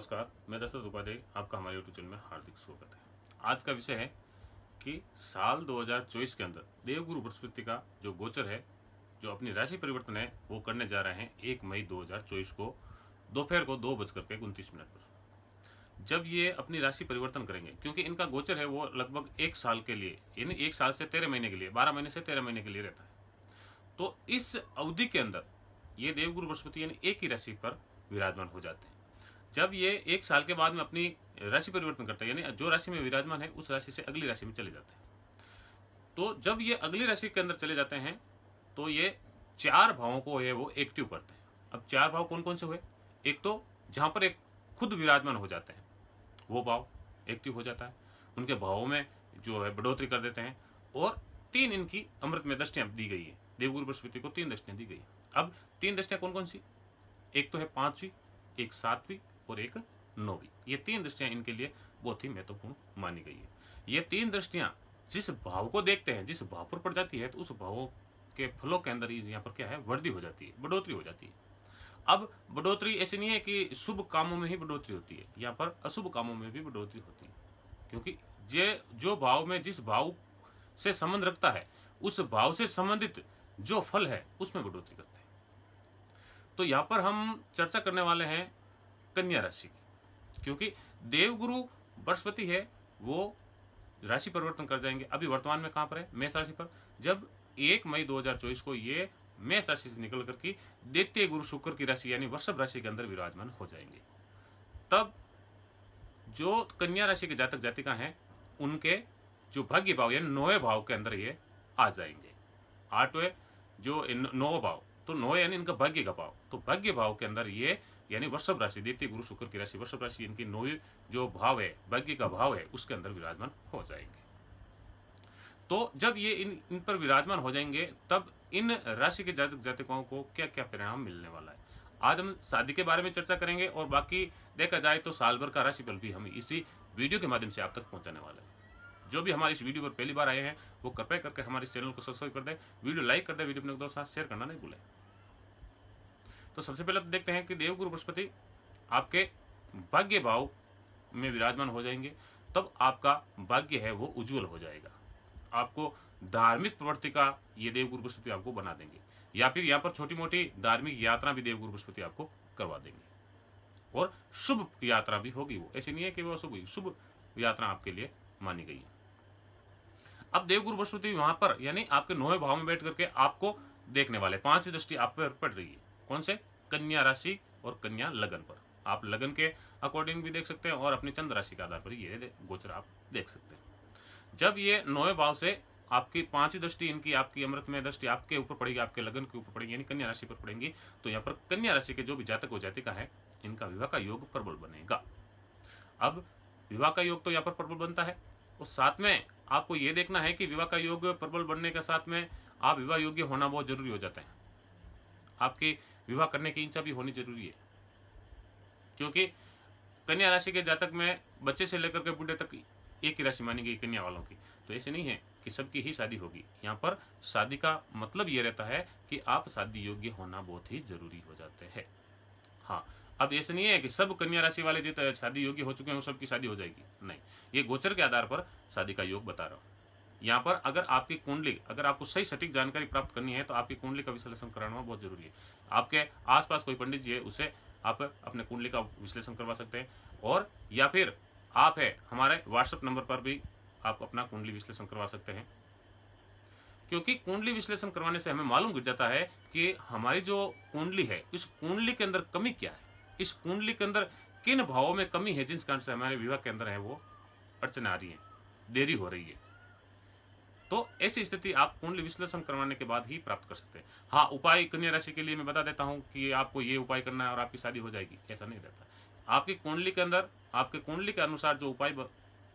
नमस्कार, मैं दशरथ उपाध्याय, आपका हमारे यूट्यूब चैनल में हार्दिक स्वागत है। आज का विषय है कि साल 2024 के अंदर देवगुरु बृहस्पति का जो गोचर है, जो अपनी राशि परिवर्तन है, वो करने जा रहे हैं 1 मई 2024 को दोपहर को 2:29 पर। जब ये अपनी राशि परिवर्तन करेंगे, क्योंकि इनका गोचर है वो लगभग 1 साल के लिए, यानी 1 साल से 13 महीने के लिए, 12 महीने से 13 महीने के लिए रहता है। तो इस अवधि के अंदर ये देवगुरु बृहस्पति यानी एक ही राशि पर विराजमान हो जाते हैं। जब ये 1 साल के बाद में अपनी राशि परिवर्तन करते हैं, यानी जो राशि में विराजमान है उस राशि से अगली राशि में चले जाते हैं। तो जब ये अगली राशि के अंदर चले जाते हैं तो ये 4 भावों को है वो एक्टिव करते हैं। अब 4 भाव कौन कौन से हुए? एक तो जहां पर एक खुद विराजमान हो जाते हैं वो भाव एक्टिव हो जाता है, उनके भावों में जो है बढ़ोतरी कर देते हैं। और 3 इनकी अमृत में दृष्टियां दी गई है, देवगुरु बृहस्पति को 3 दृष्टियां दी गई है। अब 3 दृष्टियां कौन कौन सी? एक तो है 5वीं, एक 7वीं और एक 9वीं। ये 3 दृष्टियां इनके लिए बहुत ही महत्वपूर्ण मानी गई है। ये 3 दृष्टियां जिस भाव को देखते हैं, जिस भाव पर पड़ जाती है, तो उस भावों के फलों के अंदर यहाँ पर क्या है, वृद्धि हो जाती है, बढ़ोतरी हो जाती है। अब बढ़ोतरी ऐसी नहीं है कि शुभ कामों में ही बढ़ोतरी होती है, यहाँ पर अशुभ कामों में भी बढ़ोतरी होती है। क्योंकि ये जो भाव में जिस भाव से संबंध रखता है, उस भाव से संबंधित जो फल है उसमें बढ़ोतरी करते हैं। तो यहाँ पर हम चर्चा करने वाले हैं कन्या राशि की, क्योंकि देवगुरु बृहस्पति है वो राशि परिवर्तन कर जाएंगे। अभी वर्तमान में कहां पर है? मेष राशि पर। जब 1 मई 2024 को ये मेष राशि से निकल करके द्वितीय गुरु शुक्र की राशि यानी वृषभ राशि के अंदर विराजमान हो जाएंगे, तब जो कन्या राशि के जातक जातिका हैं उनके जो भाग्य भाव यानी 9वें भाव के अंदर ये आ जाएंगे। 8वें जो 9वां भाव, तो 9 यानी इनका भाग्य का भाव, तो भाग्य भाव के अंदर ये यानी वृषभ राशि, द्वितीय गुरु शुक्र की राशि वृषभ राशि, इनकी 9वीं जो भाव है, भाग्य का भाव है, उसके अंदर विराजमान हो जाएंगे। तो जब ये इन पर विराजमान हो जाएंगे, तब इन राशि के जातक जातिकाओं को क्या क्या परिणाम मिलने वाला है, आज हम शादी के बारे में चर्चा करेंगे। और बाकी देखा जाए तो साल भर का राशिफल भी हम इसी वीडियो के माध्यम से आप तक पहुंचाने वाले हैं। जो भी हमारे इस वीडियो पर पहली बार आए हैं वो कृपया करके हमारे इस चैनल को सब्सक्राइब कर दें, वीडियो लाइक कर दें, वीडियो अपने दोस्तों के साथ शेयर करना नहीं भूलें। तो सबसे पहले तो देखते हैं कि देवगुरु बृहस्पति आपके भाग्य भाव में विराजमान हो जाएंगे, तब आपका भाग्य है वो उज्जवल हो जाएगा। आपको धार्मिक प्रवृत्ति का ये देवगुरु बृहस्पति आपको बना देंगे, या फिर यहाँ पर छोटी मोटी धार्मिक यात्रा भी देवगुरु बृहस्पति आपको करवा देंगे। और शुभ यात्रा भी होगी, वो ऐसी नहीं है कि वो अशुभ हुई, शुभ यात्रा आपके लिए मानी गई है। अब देवगुरु बृहस्पति वहां पर यानी आपके 9वें भाव में बैठ करके आपको देखने वाले, 5 दृष्टि आप पर पड़ रही है। कौन से? कन्या राशि और कन्या लगन पर। आप लगन के अकॉर्डिंग भी देख सकते हैं और अपनी चंद्र राशि के आधार पर ये गोचर आप देख सकते हैं। जब ये 9वें भाव से आपकी 5वीं दृष्टि इनकी, आपकी अमृत में दृष्टि आपके ऊपर पड़ेगी, आपके लगन के ऊपर पड़ेगी, यानी कन्या राशि पर पड़ेंगी, तो यहाँ पर कन्या राशि के जो भी जातक व जातिका है, इनका विवाह का योग प्रबल बनेगा। अब विवाह का योग तो यहाँ पर प्रबल बनता है, और साथ में आपको ये देखना है कि विवाह का योग प्रबल बनने के साथ में आप विवाह योग्य होना बहुत जरूरी हो जाता है। आपकी विवाह करने की इच्छा भी होनी जरूरी है, क्योंकि कन्या राशि के जातक में बच्चे से लेकर के बूढ़े तक एक ही राशि मानी गई कन्या वालों की। तो ऐसे नहीं है कि सबकी ही शादी होगी। यहाँ पर शादी का मतलब ये रहता है कि आप शादी योग्य होना बहुत ही जरूरी हो जाते हैं। हाँ, अब ऐसे नहीं है कि सब कन्या राशि वाले जो शादी योग्य हो चुके हैं वो सबकी शादी हो जाएगी, नहीं। ये गोचर के आधार पर शादी का योग बता रहा हूँ। यहाँ पर अगर आपकी कुंडली, अगर आपको सही सटीक जानकारी प्राप्त करनी है तो आपकी कुंडली का विश्लेषण कराना बहुत जरूरी है। आपके आसपास कोई पंडित जी है, उससे आप अपने कुंडली का विश्लेषण करवा सकते हैं, और या फिर आप है हमारे व्हाट्सएप नंबर पर भी आप अपना कुंडली विश्लेषण करवा सकते हैं। क्योंकि कुंडली विश्लेषण करवाने से हमें मालूम गिर जाता है कि हमारी जो कुंडली है, इस कुंडली के अंदर कमी क्या है, इस कुंडली के अंदर किन भावों में कमी है, जिस कारण से हमारे विवाह के अंदर है वो अड़चन आ रही है, देरी हो रही है। तो ऐसी स्थिति आप कुंडली विश्लेषण करवाने के बाद ही प्राप्त कर सकते हैं। हाँ, उपाय कन्या राशि के लिए मैं बता देता हूं कि आपको ये उपाय करना है और आपकी शादी हो जाएगी, ऐसा नहीं रहता। आपकी कुंडली के अंदर, आपके कुंडली के अनुसार जो उपाय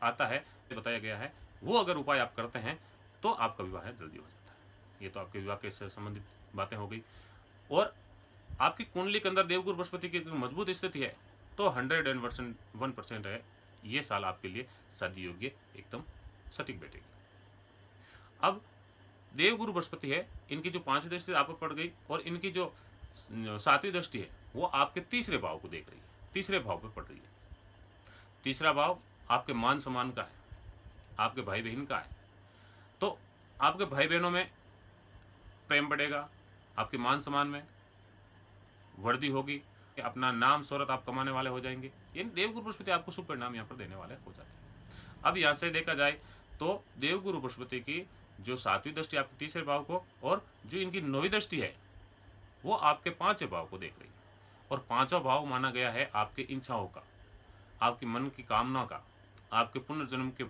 आता है, बताया गया है, वो अगर उपाय आप करते हैं तो आपका विवाह जल्दी हो जाता है। ये तो आपके विवाह के संबंधित बातें हो गई। और आपकी कुंडली के अंदर देवगुरु बृहस्पति की मजबूत स्थिति है तो 101% है, ये साल आपके लिए शादी योग्य एकदम सटीक बैठेगी। अब देवगुरु बृहस्पति है, इनकी जो 5वीं दृष्टि आप पर पड़ गई और इनकी जो 7वीं दृष्टि है वो आपके 3रे भाव को देख रही है। तीसरे भाव पे पड़ रही है। तीसरा भाव आपके मान सम्मान का है, आपके भाई बहन का है। तो आपके भाई बहनों में प्रेम बढ़ेगा, आपके मान सम्मान में वृद्धि होगी, अपना नाम शोहरत आप कमाने वाले हो जाएंगे। ये देवगुरु बृहस्पति आपको शुभ परिणाम यहाँ पर देने वाले हो जाते हैं। अब यहाँ से देखा जाए तो देवगुरु बृहस्पति की जो 7वीं दृष्टि आपके तीसरे भाव को और जो इनकी 9वीं दृष्टि है वो आपके 5वें भाव को देख रही है। और 5वां भाव माना गया है आपके इच्छाओं का, आपके मन की कामना का, आपके पुनर्जन्म के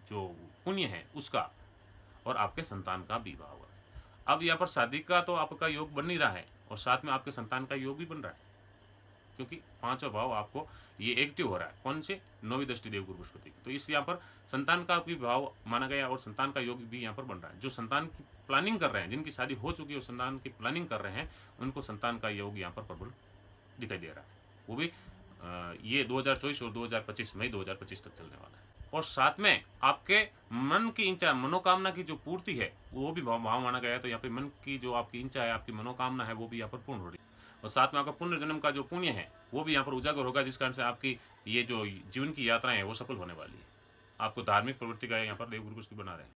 जो पुण्य है उसका, और आपके संतान का भी भाव है। अब यहाँ पर शादी का तो आपका योग बन नहीं रहा है और साथ में आपके संतान का योग भी बन रहा है, क्योंकि 5वां भाव आपको ये एक्टिव हो रहा है। कौन से? 9वीं दृष्टि देवगुरु बृहस्पति की। तो इस यहाँ पर संतान का भी भाव माना गया और संतान का योग भी यहाँ पर बन रहा है। जो संतान की प्लानिंग कर रहे हैं, जिनकी शादी हो चुकी है और संतान की प्लानिंग कर रहे हैं, उनको संतान का योग यहाँ पर प्रबल दिखाई दे रहा है। वो भी ये 2024 और 2025 मई 2025 तक चलने वाला है। और साथ में आपके मन की इच्छा, मनोकामना की जो पूर्ति है वो भी भाव माना गया है। तो यहाँ पे मन की जो आपकी इच्छा है, आपकी मनोकामना है, वो भी यहाँ पर पूर्ण हो रही है। और साथ में आपका पुनर्जन्म का जो पुण्य है वो भी यहाँ पर उजागर होगा, जिस कारण से आपकी ये जो जीवन की यात्राएं हैं वो सफल होने वाली है। आपको धार्मिक प्रवृत्ति का यहाँ पर देवगुरु बना रहे हैं।